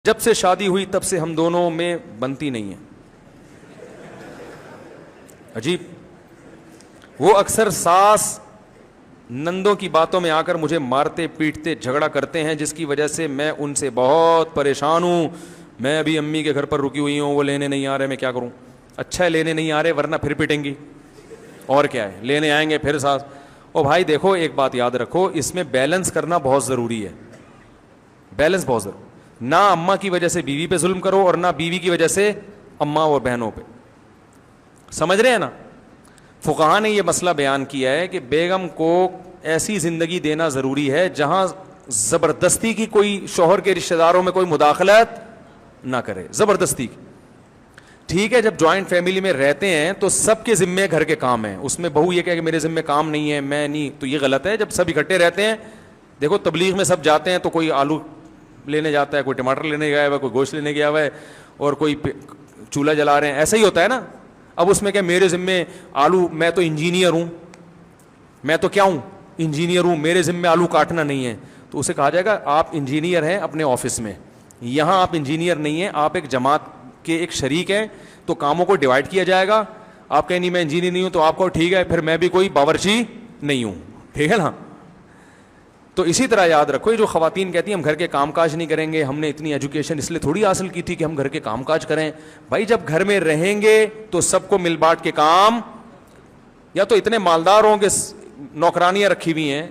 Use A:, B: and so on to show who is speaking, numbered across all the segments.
A: جب سے شادی ہوئی تب سے ہم دونوں میں بنتی نہیں ہے. عجیب. وہ اکثر ساس نندوں کی باتوں میں آ کر مجھے مارتے پیٹتے جھگڑا کرتے ہیں جس کی وجہ سے میں ان سے بہت پریشان ہوں. میں ابھی امی کے گھر پر رکی ہوئی ہوں, وہ لینے نہیں آ رہے, میں کیا کروں؟ اچھا ہے لینے نہیں آ رہے, ورنہ پھر پیٹیں گی. اور کیا ہے, لینے آئیں گے پھر ساس. او بھائی دیکھو ایک بات یاد رکھو, اس میں بیلنس کرنا بہت ضروری ہے. بیلنس بہت ضروری. نہ اماں کی وجہ سے بیوی پہ ظلم کرو اور نہ بیوی کی وجہ سے اماں اور بہنوں پہ. سمجھ رہے ہیں نا؟ فقہا نے یہ مسئلہ بیان کیا ہے کہ بیگم کو ایسی زندگی دینا ضروری ہے جہاں زبردستی کی کوئی شوہر کے رشتہ داروں میں کوئی مداخلت نہ کرے, زبردستی کی. ٹھیک ہے, جب جوائنٹ فیملی میں رہتے ہیں تو سب کے ذمے گھر کے کام ہیں, اس میں بہو یہ کہے کہ میرے ذمے کام نہیں ہے, میں نہیں, تو یہ غلط ہے. جب سب اکٹھے رہتے ہیں, دیکھو تبلیغ میں سب جاتے ہیں تو کوئی آلو لینے جاتا ہے, کوئی ٹماٹر لینے گیا ہوا ہے, کوئی گوشت لینے گیا ہوا ہے, اور کوئی چولہا جلا رہے ہیں, ایسا ہی ہوتا ہے نا. اب اس میں کہ میرے ذمے آلو, میں تو انجینئر ہوں, میں تو کیا ہوں, انجینئر ہوں, میرے ذمے آلو کاٹنا نہیں ہے. تو اسے کہا جائے گا آپ انجینئر ہیں اپنے آفس میں, یہاں آپ انجینئر نہیں ہیں, آپ ایک جماعت کے ایک شریک ہیں, تو کاموں کو ڈیوائڈ کیا جائے گا. آپ کہیں نہیں میں انجینئر نہیں ہوں, تو آپ کو ٹھیک ہے پھر میں بھی کوئی باورچی نہیں ہوں, ٹھیک ہے نا. تو اسی طرح یاد رکھو, یہ جو خواتین کہتی ہیں ہم گھر کے کام کاج نہیں کریں گے, ہم نے اتنی ایجوکیشن اس لیے تھوڑی حاصل کی تھی کہ ہم گھر کے کام کاج کریں. بھائی جب گھر میں رہیں گے تو سب کو مل بانٹ کے کام, یا تو اتنے مالدار ہوں کہ نوکرانیاں رکھی ہوئی ہیں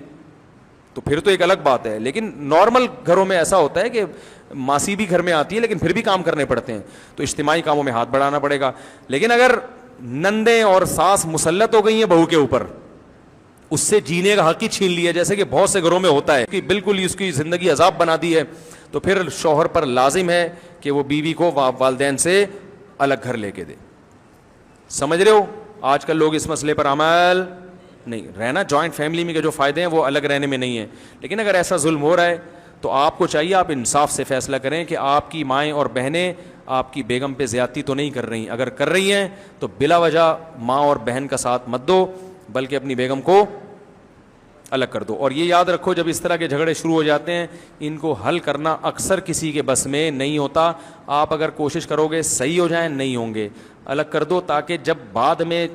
A: تو پھر تو ایک الگ بات ہے, لیکن نارمل گھروں میں ایسا ہوتا ہے کہ ماسی بھی گھر میں آتی ہے لیکن پھر بھی کام کرنے پڑتے ہیں, تو اجتماعی کاموں میں ہاتھ بڑھانا پڑے گا. لیکن اگر نندیں اور ساس مسلط ہو گئی ہیں بہو کے اوپر, اس سے جینے کا حق ہی چھین لیا, جیسے کہ بہت سے گھروں میں ہوتا ہے کہ بالکل ہی اس کی زندگی عذاب بنا دی ہے, تو پھر شوہر پر لازم ہے کہ وہ بیوی کو والدین سے الگ گھر لے کے دے. سمجھ رہے ہو؟ آج کل لوگ اس مسئلے پر عمل نہیں. رہنا جوائنٹ فیملی میں کے جو فائدے ہیں وہ الگ رہنے میں نہیں ہیں, لیکن اگر ایسا ظلم ہو رہا ہے تو آپ کو چاہیے آپ انصاف سے فیصلہ کریں کہ آپ کی مائیں اور بہنیں آپ کی بیگم پہ زیادتی تو نہیں کر رہی. اگر کر رہی ہیں تو بلا وجہ ماں اور بہن کا ساتھ مت دو, بلکہ اپنی بیگم کو الگ کر دو. اور یہ یاد رکھو جب اس طرح کے جھگڑے شروع ہو جاتے ہیں ان کو حل کرنا اکثر کسی کے بس میں نہیں ہوتا. آپ اگر کوشش کرو گے صحیح ہو جائیں, نہیں ہوں گے, الگ کر دو, تاکہ جب بعد میں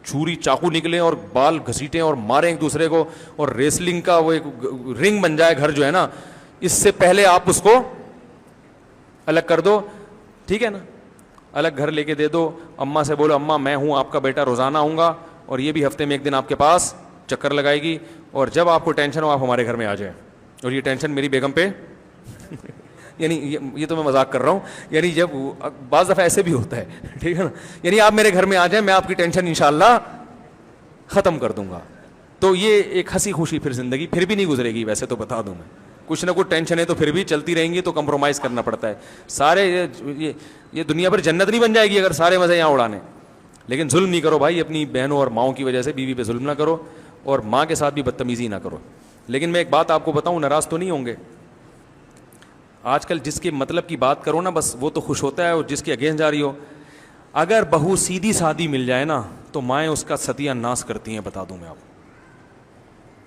A: چھری چاقو نکلے اور بال گھسیٹیں اور ماریں ایک دوسرے کو, اور ریسلنگ کا وہ ایک رنگ بن جائے گھر جو ہے نا, اس سے پہلے آپ اس کو الگ کر دو. ٹھیک ہے نا, الگ گھر لے کے دے دو. اماں سے بولو اماں میں ہوں آپ کا بیٹا, روزانہ آؤں گا, اور یہ بھی ہفتے میں ایک دن آپ کے پاس چکر لگائے گی, اور جب آپ کو ٹینشن ہو آپ ہمارے گھر میں آ جائیں, اور یہ ٹینشن میری بیگم پہ یعنی یہ تو میں مذاق کر رہا ہوں, یعنی جب بعض دفعہ ایسے بھی ہوتا ہے, ٹھیک ہے نا, یعنی آپ میرے گھر میں آ جائیں, میں آپ کی ٹینشن انشاءاللہ ختم کر دوں گا. تو یہ ایک ہنسی خوشی پھر زندگی پھر بھی نہیں گزرے گی. ویسے تو بتا دوں میں, کچھ نہ کچھ ٹینشنیں تو پھر بھی چلتی رہیں گی, تو کمپرومائز کرنا پڑتا ہے. سارے یہ دنیا پر جنت نہیں بن جائے گی اگر سارے مزے یہاں اڑانے. لیکن ظلم نہیں کرو بھائی, اپنی بہنوں اور ماؤں کی وجہ سے بیوی پہ ظلم نہ کرو, اور ماں کے ساتھ بھی بدتمیزی نہ کرو. لیکن میں ایک بات آپ کو بتاؤں, ناراض تو نہیں ہوں گے, آج کل جس کے مطلب کی بات کرو نا بس وہ تو خوش ہوتا ہے, اور جس کی اگینسٹ جا رہی ہو. اگر بہو سیدھی سادی مل جائے نا تو مائیں اس کا ستیہ ناش کرتی ہیں, بتا دوں میں آپ کو.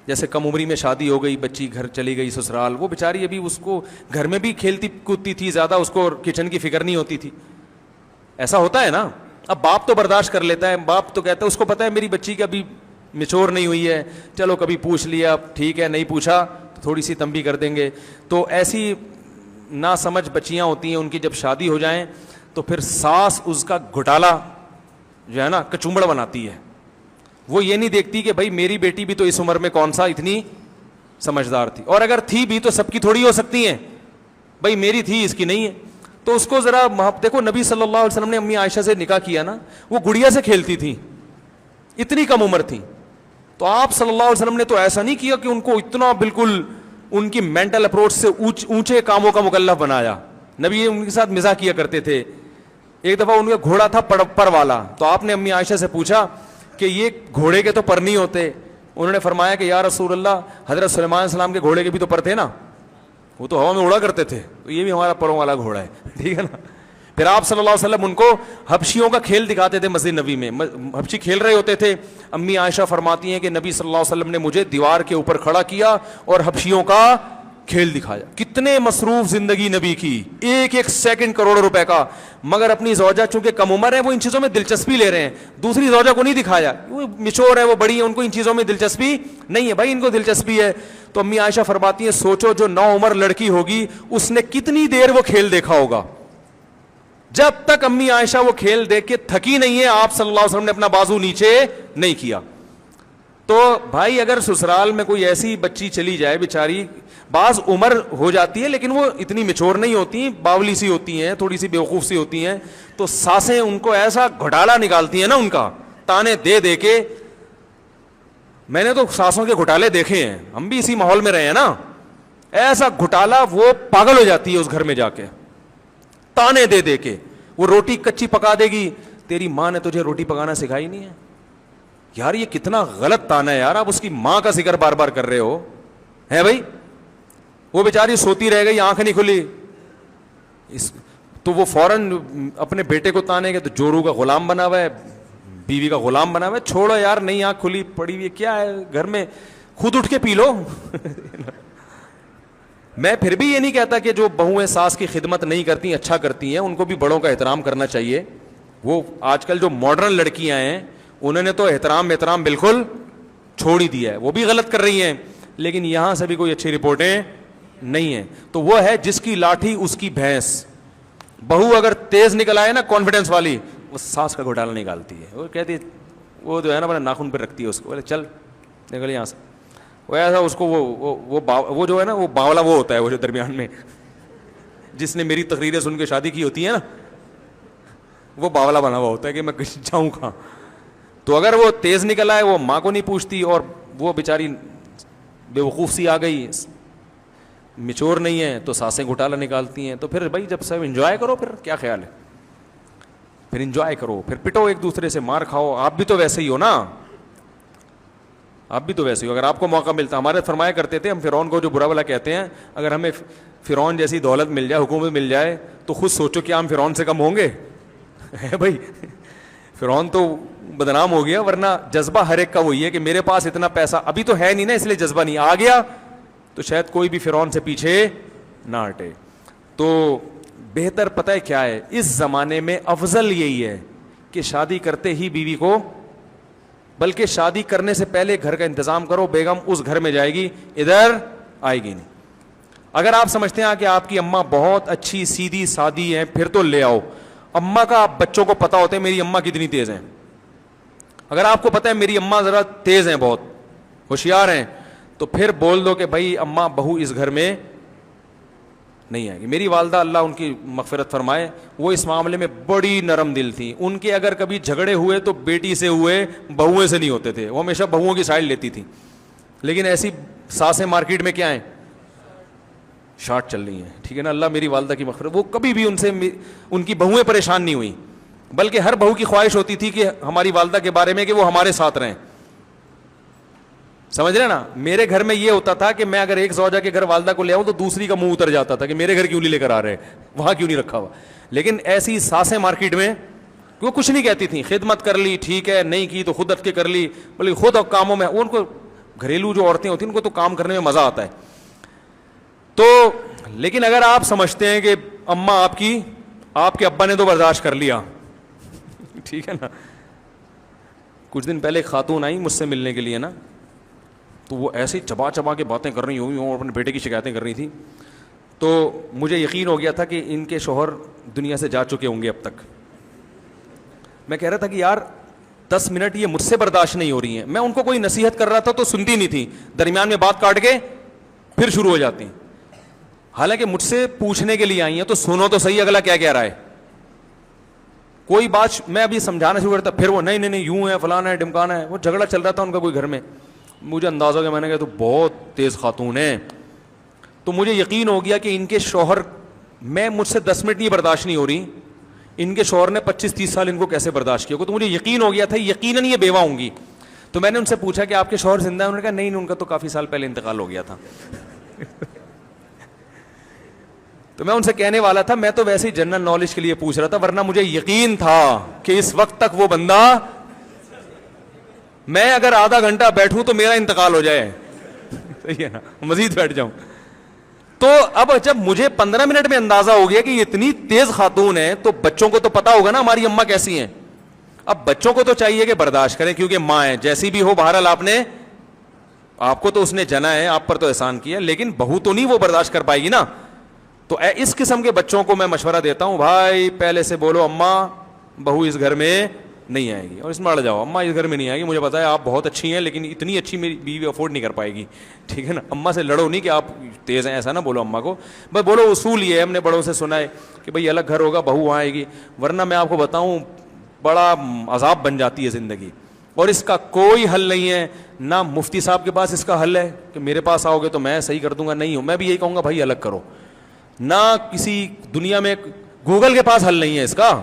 A: جیسے کم عمری میں شادی ہو گئی, بچی گھر چلی گئی سسرال, وہ بیچاری ابھی اس کو گھر میں بھی کھیلتی کودتی تھی, زیادہ اس کو کچن کی فکر نہیں ہوتی تھی. ایسا ہوتا ہے نا. اب باپ تو برداشت کر لیتا ہے, باپ تو کہتا ہے, اس کو پتا ہے میری بچی کا ابھی میچور نہیں ہوئی ہے, چلو کبھی پوچھ لیا ٹھیک ہے, نہیں پوچھا تو تھوڑی سی تنبیہ کر دیں گے. تو ایسی نا سمجھ بچیاں ہوتی ہیں, ان کی جب شادی ہو جائیں تو پھر ساس اس کا گھٹالا جو ہے نا کچومڑ بناتی ہے. وہ یہ نہیں دیکھتی کہ بھائی میری بیٹی بھی تو اس عمر میں کون سا اتنی سمجھدار تھی, اور اگر تھی بھی تو سب کی تھوڑی ہو سکتی ہیں, بھائی میری تھی اس کی نہیں ہے. تو اس کو ذرا دیکھو, نبی صلی اللہ علیہ وسلم نے امی عائشہ سے نکاح کیا نا, وہ گڑیا سے کھیلتی تھی, اتنی کم عمر تھی. تو آپ صلی اللہ علیہ وسلم نے تو ایسا نہیں کیا کہ ان کو اتنا بالکل ان کی مینٹل اپروچ سے اونچے کاموں کا مکلف بنایا. نبی ان کے ساتھ مزاح کیا کرتے تھے. ایک دفعہ ان کا گھوڑا تھا پر والا, تو آپ نے امی عائشہ سے پوچھا کہ یہ گھوڑے کے تو پر نہیں ہوتے. انہوں نے فرمایا کہ یا رسول اللہ, حضرت سلیمان علیہ السلام کے گھوڑے کے بھی تو پر تھے نا, وہ تو ہوا میں اڑا کرتے تھے, تو یہ بھی ہمارا پروں والا گھوڑا ہے, ٹھیک ہے نا. پھر آپ صلی اللہ علیہ وسلم ان کو حبشیوں کا کھیل دکھاتے تھے مسجد نبی میں, حبشی کھیل رہے ہوتے تھے. امی عائشہ فرماتی ہیں کہ نبی صلی اللہ علیہ وسلم نے مجھے دیوار کے اوپر کھڑا کیا اور حبشیوں کا کھیل دکھایا. کتنے مصروف زندگی نبی کی, ایک ایک سیکنڈ کروڑوں روپے کا, مگر اپنی زوجہ چونکہ کم عمر ہے وہ ان چیزوں میں دلچسپی لے رہے ہیں. دوسری زوجہ کو نہیں دکھایا, وہ میچور ہے, وہ بڑی ہے, ان کو ان چیزوں میں دلچسپی نہیں ہے. بھائی ان کو دلچسپی ہے. تو امی عائشہ فرماتی ہیں سوچو جو 9 عمر لڑکی ہوگی اس نے کتنی دیر وہ کھیل دیکھا ہوگا. جب تک امی عائشہ وہ کھیل دیکھ کے تھکی نہیں ہے, آپ صلی اللہ علیہ وسلم نے اپنا بازو نیچے نہیں کیا. تو بھائی اگر سسرال میں کوئی ایسی بچی چلی جائے بیچاری, بعض عمر ہو جاتی ہے لیکن وہ اتنی میچور نہیں ہوتی, باولی سی ہوتی ہیں, تھوڑی سی بیوقوف سی ہوتی ہیں, تو ساسیں ان کو ایسا گھوٹالا نکالتی ہیں نا, ان کا تانے دے دے کے. میں نے تو ساسوں کے گھوٹالے دیکھے ہیں, ہم بھی اسی ماحول میں رہے ہیں نا. ایسا گھوٹالا, وہ پاگل ہو جاتی ہے اس گھر میں جا کے تانے دے دے کے. وہ روٹی کچی پکا دے گی, تیری ماں نے تجھے روٹی پکانا سکھائی نہیں ہے. یار یہ کتنا غلط تانا ہے یار, آپ اس کی ماں کا ذکر بار بار کر رہے ہو ہے بھائی. وہ بیچاری سوتی رہ گئی, آنکھ نہیں کھلی, تو وہ فوراً اپنے بیٹے کو تانے گے تو جورو کا غلام بنا ہوا ہے, بیوی کا غلام بنا ہوا ہے. چھوڑو یار, نہیں آنکھ کھلی پڑی ہوئی ہے, کیا ہے گھر میں, خود اٹھ کے پی لو. میں پھر بھی یہ نہیں کہتا کہ جو بہویں ساس کی خدمت نہیں کرتی اچھا کرتی ہیں, ان کو بھی بڑوں کا احترام کرنا چاہیے. وہ آج کل جو ماڈرن لڑکیاں ہیں انہوں نے تو احترام بالکل چھوڑ ہی دیا ہے, وہ بھی غلط کر رہی ہیں, لیکن یہاں سے بھی کوئی اچھی رپورٹیں نہیں ہیں. تو وہ ہے جس کی لاٹھی اس کی بھینس. بہو اگر تیز نکل آئے نا کانفیڈنس والی, وہ ساس کا گھوٹالا نکالتی ہے. وہ کہتی ہے, وہ جو ہے نا اپنے ناخن پہ رکھتی ہے اس کو, بولے چل نکل یہاں سے. وہ ایسا اس کو وہ جو ہے نا وہ باولا وہ ہوتا ہے, وہ جو درمیان میں جس نے میری تقریریں سن کے شادی کی ہوتی ہے نا, وہ باولا بنا ہوا ہوتا ہے کہ میں جاؤں کہاں. تو اگر وہ تیز نکل آئے وہ ماں کو نہیں پوچھتی, اور وہ بیچاری بے وقوف سی آ گئی, میچور نہیں ہے, تو ساسیں گھوٹالا نکالتی ہیں. تو پھر بھائی جب سب انجوائے کرو, پھر کیا خیال ہے, پھر انجوائے کرو, پھر پٹو ایک دوسرے سے, مار کھاؤ. آپ بھی تو ویسے ہی ہو نا, آپ بھی تو ویسے ہی ہو. اگر آپ کو موقع ملتا, ہمارے فرمایا کرتے تھے, ہم فرعون کو جو برا بلا کہتے ہیں, اگر ہمیں فرعون جیسی دولت مل جائے, حکومت مل جائے, تو خود سوچو کیا ہم فرعون سے کم ہوں گے. ہے بھائی, فرعون تو بدنام ہو گیا, ورنہ جذبہ ہر ایک کا وہی ہے کہ میرے پاس اتنا پیسہ ابھی تو ہے نہیں نا, اس لیے جذبہ نہیں آ گیا, تو شاید کوئی بھی فرعون سے پیچھے نہ ہٹے. تو بہتر پتہ ہے کیا ہے, اس زمانے میں افضل یہی ہے کہ شادی کرتے ہی بیوی کو, بلکہ شادی کرنے سے پہلے گھر کا انتظام کرو. بیگم اس گھر میں جائے گی, ادھر آئے گی نہیں. اگر آپ سمجھتے ہیں کہ آپ کی اماں بہت اچھی سیدھی سادی ہیں, پھر تو لے آؤ. اماں کا بچوں کو پتا ہوتا ہے میری اماں کتنی تیز ہیں. اگر آپ کو پتا ہے میری اماں ذرا تیز ہیں, بہت ہوشیار ہیں, تو پھر بول دو کہ بھائی اماں بہو اس گھر میں نہیں آئے گی. میری والدہ اللہ ان کی مغفرت فرمائے, وہ اس معاملے میں بڑی نرم دل تھی. ان کے اگر کبھی جھگڑے ہوئے تو بیٹی سے ہوئے, بہویں سے نہیں ہوتے تھے. وہ ہمیشہ بہوؤں کی سائڈ لیتی تھی. لیکن ایسی ساسیں مارکیٹ میں کیا ہیں, شارٹ چل رہی ہیں. ٹھیک ہے نا, اللہ میری والدہ کی مغفرت, وہ کبھی بھی ان کی بہویں پریشان نہیں ہوئی, بلکہ ہر بہو کی خواہش ہوتی تھی کہ ہماری والدہ کے بارے میں کہ وہ ہمارے ساتھ رہیں. سمجھ رہے نا, میرے گھر میں یہ ہوتا تھا کہ میں اگر ایک زوجہ کے گھر والدہ کو لے آؤں تو دوسری کا منہ اتر جاتا تھا کہ میرے گھر کیوں نہیں لے کر آ رہے, وہاں کیوں نہیں رکھا ہوا. لیکن ایسی ساسیں مارکیٹ میں وہ کچھ نہیں کہتی تھیں, خدمت کر لی ٹھیک ہے, نہیں کی تو خود اٹھ کے کر لی, بلکہ خود اب کاموں میں, ان کو گھریلو جو عورتیں ہوتی ہیں ان کو تو کام کرنے میں مزہ آتا ہے. تو لیکن اگر آپ سمجھتے ہیں کہ اماں آپ کے ابا نے تو برداشت کر لیا, ٹھیک ہے نا. کچھ دن پہلے ایک خاتون آئی مجھ سے ملنے کے لیے نا, تو وہ ایسے چبا چبا کے باتیں کر رہی ہوں, اپنے بیٹے کی شکایتیں کر رہی تھی. تو مجھے یقین ہو گیا تھا کہ ان کے شوہر دنیا سے جا چکے ہوں گے اب تک. میں کہہ رہا تھا کہ یار 10 منٹ یہ مجھ سے برداشت نہیں ہو رہی ہیں. میں ان کو کوئی نصیحت کر رہا تھا تو سنتی نہیں تھی, درمیان میں بات کاٹ کے پھر شروع ہو جاتی. حالانکہ مجھ سے پوچھنے کے لیے آئی ہیں تو سنو تو صحیح اگلا کیا کہہ رہا ہے. کوئی بات میں ابھی سمجھانا شروع کرتا, پھر وہ نہیں یوں ہے, فلانا ہے, ڈمکانا ہے. وہ جھگڑا چل رہا تھا ان کا کوئی گھر میں, مجھے اندازہ ہو گیا, میں نے کہا تو بہت تیز خاتون ہے. تو مجھے یقین ہو گیا کہ ان کے شوہر, مجھ سے 10 منٹ نہیں برداشت نہیں ہو رہی, ان کے شوہر نے 25-30 سال ان کو کیسے برداشت کیا. تو مجھے یقین ہو گیا تھا یقیناً یہ بیوہ ہوں گی. تو میں نے ان سے پوچھا کہ آپ کے شوہر زندہ ہیں؟ انہوں نے کہا نہیں, ان کا تو کافی سال پہلے انتقال ہو گیا تھا. تو میں ان سے کہنے والا تھا, میں تو ویسے ہی جنرل نالج کے لیے پوچھ رہا تھا, ورنہ مجھے یقین تھا کہ اس وقت تک وہ بندہ, میں اگر آدھا گھنٹہ بیٹھوں تو میرا انتقال ہو جائے, صحیح ہے نا, مزید بیٹھ جاؤں. تو اب جب مجھے 15 منٹ میں اندازہ ہو گیا کہ یہ اتنی تیز خاتون ہے تو بچوں کو تو پتا ہوگا نا ہماری اماں کیسی ہیں. اب بچوں کو تو چاہیے کہ برداشت کریں کیونکہ ماں ہے, جیسی بھی ہو بہرحال آپ کو تو اس نے جنا ہے, آپ پر تو احسان کیا, لیکن بہو تو نہیں وہ برداشت کر پائے گی نا. تو اس قسم کے بچوں کو میں مشورہ دیتا ہوں, بھائی پہلے سے بولو اماں بہو اس گھر میں نہیں آئے گی, اور اس میں اڑ جاؤ, اماں اس گھر میں نہیں آئے گی, مجھے پتا ہے آپ بہت اچھی ہیں لیکن اتنی اچھی میری بیوی افورڈ نہیں کر پائے گی, ٹھیک ہے نا. اماں سے لڑو نہیں کہ آپ تیز ہیں, ایسا نہ بولو اماں کو, بس بولو اصول یہ ہے, ہم نے بڑوں سے سنا ہے کہ بھائی الگ گھر ہوگا بہو وہاں آئے گی, ورنہ میں آپ کو بتاؤں بڑا عذاب بن جاتی ہے زندگی. اور اس کا کوئی حل نہیں ہے, نہ مفتی صاحب کے پاس اس کا حل ہے کہ میرے پاس آؤ گے تو میں صحیح کر دوں گا, نہیں ہوں, میں بھی یہی کہوں گا بھائی الگ کرو. نہ کسی دنیا میں گوگل کے پاس حل نہیں ہے اس کا,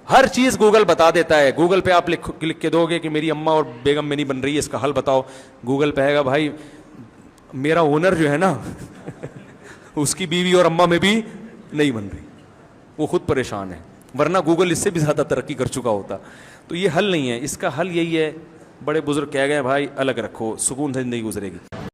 A: ہر چیز گوگل بتا دیتا ہے. گوگل پہ آپ لکھ کے دو گے کہ میری اماں اور بیگم میں نہیں بن رہی ہے, اس کا حل بتاؤ, گوگل پہ آئے گا بھائی میرا اونر جو ہے نا اس کی بیوی اور اماں میں بھی نہیں بن رہی, وہ خود پریشان ہے, ورنہ گوگل اس سے بھی زیادہ ترقی کر چکا ہوتا. تو یہ حل نہیں ہے, اس کا حل یہی ہے, بڑے بزرگ کہہ گئے بھائی الگ رکھو, سکون سے زندگی گزرے گی.